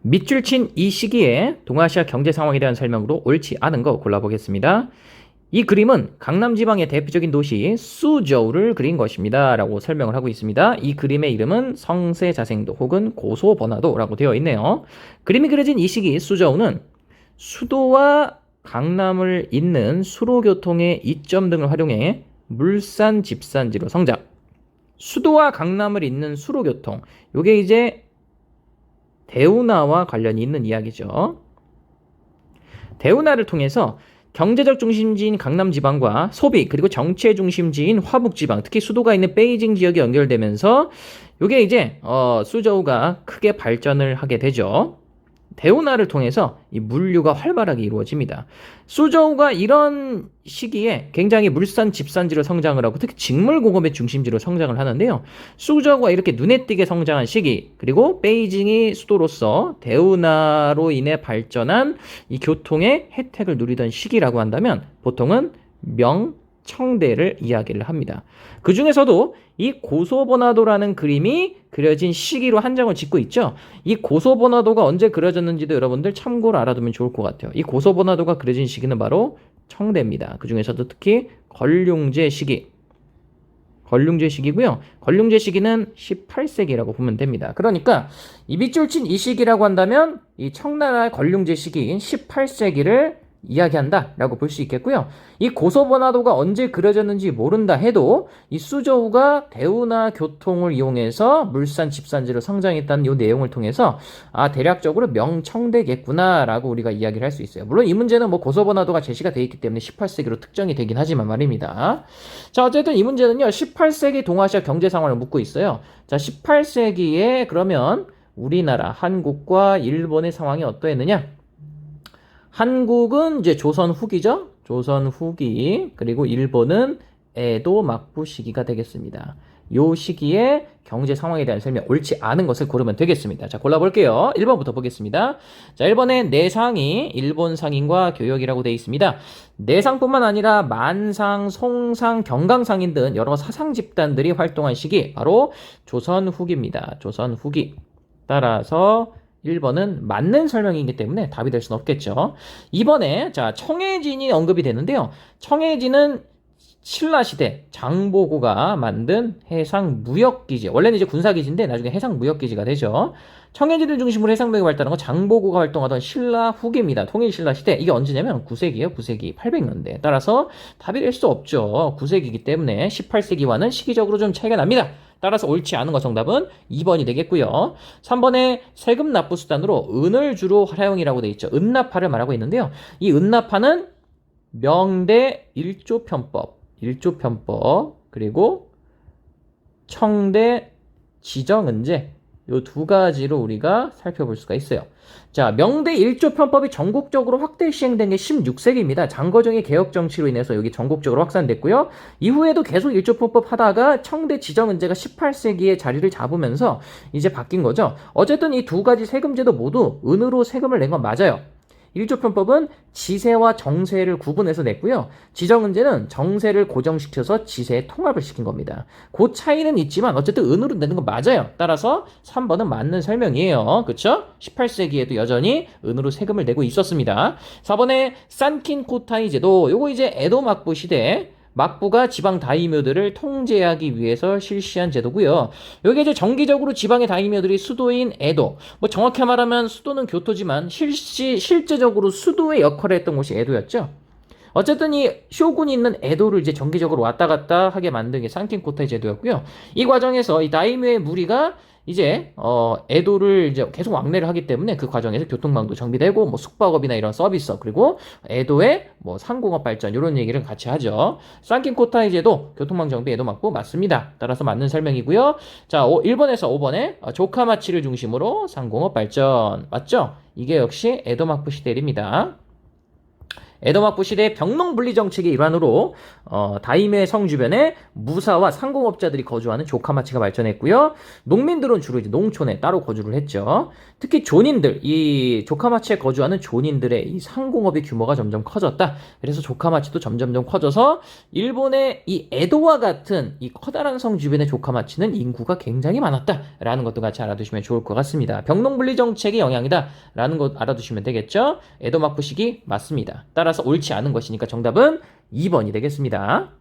밑줄 친 이 시기에 동아시아 경제 상황에 대한 설명으로 옳지 않은 거 골라보겠습니다. 이 그림은 강남지방의 대표적인 도시 수저우를 그린 것입니다. 라고 설명을 하고 있습니다. 이 그림의 이름은 성세자생도 혹은 고소번화도라고 되어 있네요. 그림이 그려진 이 시기 수저우는 수도와 강남을 잇는 수로교통의 이점 등을 활용해 물산 집산지로 성장. 수도와 강남을 잇는 수로교통. 요게 이제 대운하와 관련이 있는 이야기죠. 대운하를 통해서 경제적 중심지인 강남 지방과 소비 그리고 정치의 중심지인 화북 지방, 특히 수도가 있는 베이징 지역이 연결되면서 이게 이제 수저우가 크게 발전을 하게 되죠. 대운하를 통해서 이 물류가 활발하게 이루어집니다. 수저우가 이런 시기에 굉장히 물산 집산지로 성장을 하고 특히 직물공업의 중심지로 성장을 하는데요. 수저우가 이렇게 눈에 띄게 성장한 시기, 그리고 베이징이 수도로서 대운하로 인해 발전한 이 교통의 혜택을 누리던 시기라고 한다면 보통은 청대를 이야기를 합니다. 그 중에서도 이 고소번화도라는 그림이 그려진 시기로 한정을 짓고 있죠. 이 고소번화도가 언제 그려졌는지도 여러분들 참고로 알아두면 좋을 것 같아요. 이 고소번화도가 그려진 시기는 바로 청대입니다. 그 중에서도 특히 걸륭제 시기. 걸륭제 시기고요. 걸륭제 시기는 18세기라고 보면 됩니다. 그러니까 이 밑줄 친 이 시기라고 한다면 이 청나라의 걸륭제 시기인 18세기를 이야기한다라고 볼 수 있겠고요. 이 고소번화도가 언제 그려졌는지 모른다 해도 이 수저우가 대운하 교통을 이용해서 물산 집산지로 성장했다는 이 내용을 통해서 대략적으로 명청대겠구나라고 우리가 이야기를 할 수 있어요. 물론 이 문제는 뭐 고소번화도가 제시가 되어 있기 때문에 18세기로 특정이 되긴 하지만 말입니다. 자, 어쨌든 이 문제는요. 18세기 동아시아 경제 상황을 묻고 있어요. 자, 18세기에 그러면 우리나라 한국과 일본의 상황이 어떠했느냐? 한국은 이제 조선 후기죠. 조선 후기. 그리고 일본은 에도 막부 시기가 되겠습니다. 요 시기에 경제 상황에 대한 설명 옳지 않은 것을 고르면 되겠습니다. 자, 골라볼게요. 1번부터 보겠습니다. 자, 1번에 내상이 일본 상인과 교역이라고 되어 있습니다. 내상뿐만 아니라 만상, 송상, 경강상인 등 여러 사상 집단들이 활동한 시기 바로 조선 후기입니다. 조선 후기. 따라서 1번은 맞는 설명이기 때문에 답이 될 수는 없겠죠. 2번에 자 청해진이 언급이 되는데요. 청해진은 신라시대 장보고가 만든 해상무역기지, 원래는 이제 군사기지인데 나중에 해상무역기지가 되죠. 청해진을 중심으로 해상무역이 발달한 건 장보고가 활동하던 신라 후기입니다. 통일신라시대. 이게 언제냐면 9세기예요. 9세기 800년대. 따라서 답이 될 수 없죠. 9세기이기 때문에 18세기와는 시기적으로 좀 차이가 납니다. 따라서 옳지 않은 거 정답은 2번이 되겠고요. 3번에 세금 납부 수단으로 은을 주로 활용이라고 되어 있죠. 은납파를 말하고 있는데요. 이 은납파는 명대 1조 편법, 그리고 청대 지정은제, 이 두 가지로 우리가 살펴볼 수가 있어요. 자, 명대 1조 편법이 전국적으로 확대 시행된 게 16세기입니다. 장거정의 개혁 정치로 인해서 여기 전국적으로 확산됐고요. 이후에도 계속 1조 편법 하다가 청대 지정은제가 18세기에 자리를 잡으면서 이제 바뀐 거죠. 어쨌든 이 두 가지 세금제도 모두 은으로 세금을 낸 건 맞아요. 1조 편법은 지세와 정세를 구분해서 냈고요. 지정은제는 정세를 고정시켜서 지세에 통합을 시킨 겁니다. 그 차이는 있지만 어쨌든 은으로 내는 건 맞아요. 따라서 3번은 맞는 설명이에요. 그쵸? 18세기에도 여전히 은으로 세금을 내고 있었습니다. 4번에 산킨 코타이 제도, 요거 이제 에도 막부 시대 막부가 지방 다이묘들을 통제하기 위해서 실시한 제도고요. 여기 이제 정기적으로 지방의 다이묘들이 수도인 에도, 뭐 정확히 말하면 수도는 교토지만 실제적으로 수도의 역할을 했던 곳이 에도였죠. 어쨌든 이 쇼군이 있는 에도를 이제 정기적으로 왔다 갔다 하게 만든 게 산킨코타이 제도였고요. 이 과정에서 이 다이묘의 무리가 이제 에도를 이제 계속 왕래를 하기 때문에 그 과정에서 교통망도 정비되고 뭐 숙박업이나 이런 서비스, 그리고 에도의 뭐 상공업 발전 이런 얘기를 같이 하죠. 산킨코타이 제도 교통망 정비 에도 막부 맞습니다. 따라서 맞는 설명이고요. 자, 1번에서 5번에 조카마치를 중심으로 상공업 발전 맞죠? 이게 역시 에도 막부 시대입니다. 에도막부 시대의 병농분리 정책의 일환으로 다이메 성 주변에 무사와 상공업자들이 거주하는 조카마치가 발전했고요. 농민들은 주로 이제 농촌에 따로 거주를 했죠. 특히 존인들, 이 조카마치에 거주하는 존인들의 이 상공업의 규모가 점점 커졌다. 그래서 조카마치도 점점점 커져서 일본의 이 에도와 같은 이 커다란 성 주변의 조카마치는 인구가 굉장히 많았다라는 것도 같이 알아두시면 좋을 것 같습니다. 병농분리 정책의 영향이다라는 것 알아두시면 되겠죠. 에도막부 시기 맞습니다. 따라서 옳지 않은 것이니까 정답은 2번이 되겠습니다.